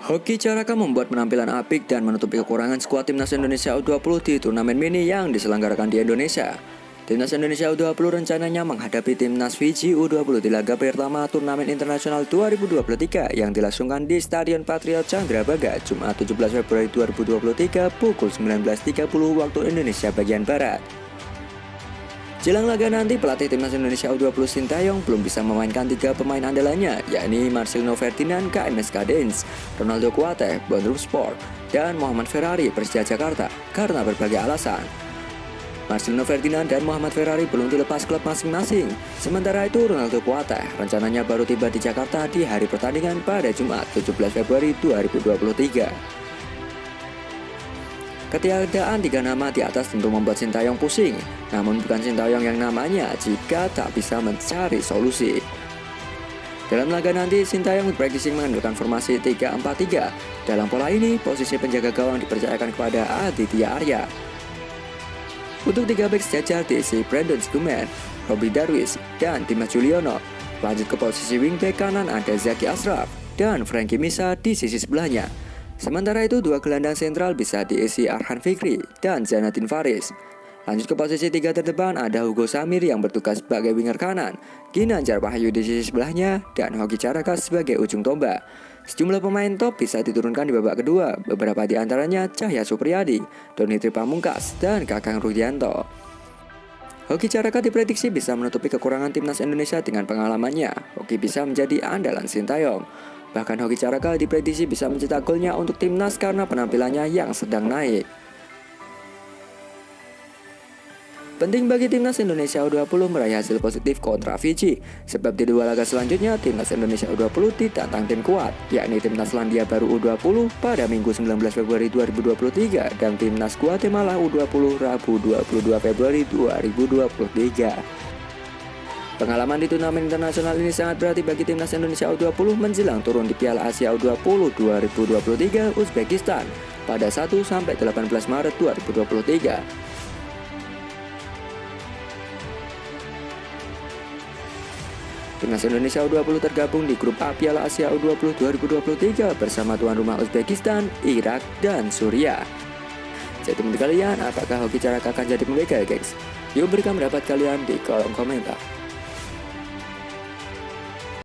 Hoki Caraka membuat penampilan apik dan menutupi kekurangan skuad Timnas Indonesia U20 di turnamen mini yang diselenggarakan di Indonesia. Timnas Indonesia U20 rencananya menghadapi Timnas Fiji U20 di laga pertama turnamen internasional 2023 yang dilangsungkan di Stadion Patriot Candrabaga Jumat 17 Februari 2023 pukul 19.30 waktu Indonesia bagian Barat. Jelang laga nanti, pelatih Timnas Indonesia U20 Sintayong belum bisa memainkan 3 pemain andalannya, yakni Marcelino Ferdinand KMS Kadens, Ronaldo Kuate Bandung Sport, dan Muhammad Ferrari Persija Jakarta karena berbagai alasan. Marcelino Ferdinand dan Muhammad Ferrari belum dilepas klub masing-masing. Sementara itu, Ronaldo Kuate rencananya baru tiba di Jakarta di hari pertandingan pada Jumat 17 Februari 2023. Ketiadaan 3 nama di atas tentu membuat Sintayong pusing, namun bukan Sintayong yang namanya jika tak bisa mencari solusi. Dalam laga nanti, Sintayong diprediksi mengandalkan formasi 3-4-3. Dalam pola ini, posisi penjaga gawang dipercayakan kepada Aditya Arya. Untuk 3 bek sejajar diisi Brandon Schumann, Robby Darwish, dan Dimas Juliono. Lanjut ke posisi wingback kanan ada Zaki Ashraf dan Frankie Misa di sisi sebelahnya. Sementara itu, 2 gelandang sentral bisa diisi Arhan Fikri dan Zanatin Faris. Lanjut ke posisi 3 terdepan ada Hugo Samir yang bertugas sebagai winger kanan, Ginanjar Wahyu di sisi sebelahnya, dan Hoki Caraka sebagai ujung tombak. Sejumlah pemain top bisa diturunkan di babak kedua, beberapa di antaranya Cahya Supriyadi, Donny Tripamungkas, dan Kakang Rudianto. Hoki Caraka diprediksi bisa menutupi kekurangan Timnas Indonesia dengan pengalamannya. Hoki bisa menjadi andalan Sintayong. Bahkan Hoki Caraka diprediksi bisa mencetak golnya untuk timnas karena penampilannya yang sedang naik. Penting bagi Timnas Indonesia U20 meraih hasil positif kontra Fiji, sebab di 2 laga selanjutnya Timnas Indonesia U20 ditantang tim kuat, yakni Timnas Selandia Baru U20 pada Minggu 19 Februari 2023 dan Timnas Guatemala U20 Rabu 22 Februari 2023. Pengalaman di turnamen internasional ini sangat berarti bagi Timnas Indonesia U20 menjelang turun di Piala Asia U20 2023 Uzbekistan pada 1-18 Maret 2023. Timnas Indonesia U20 tergabung di grup A Piala Asia U20 2023 bersama tuan rumah Uzbekistan, Irak, dan Suriah. Jadi menurut kalian, apakah Hoki Caraka akan jadi pembeka, guys? Yuk berikan pendapat kalian di kolom komentar.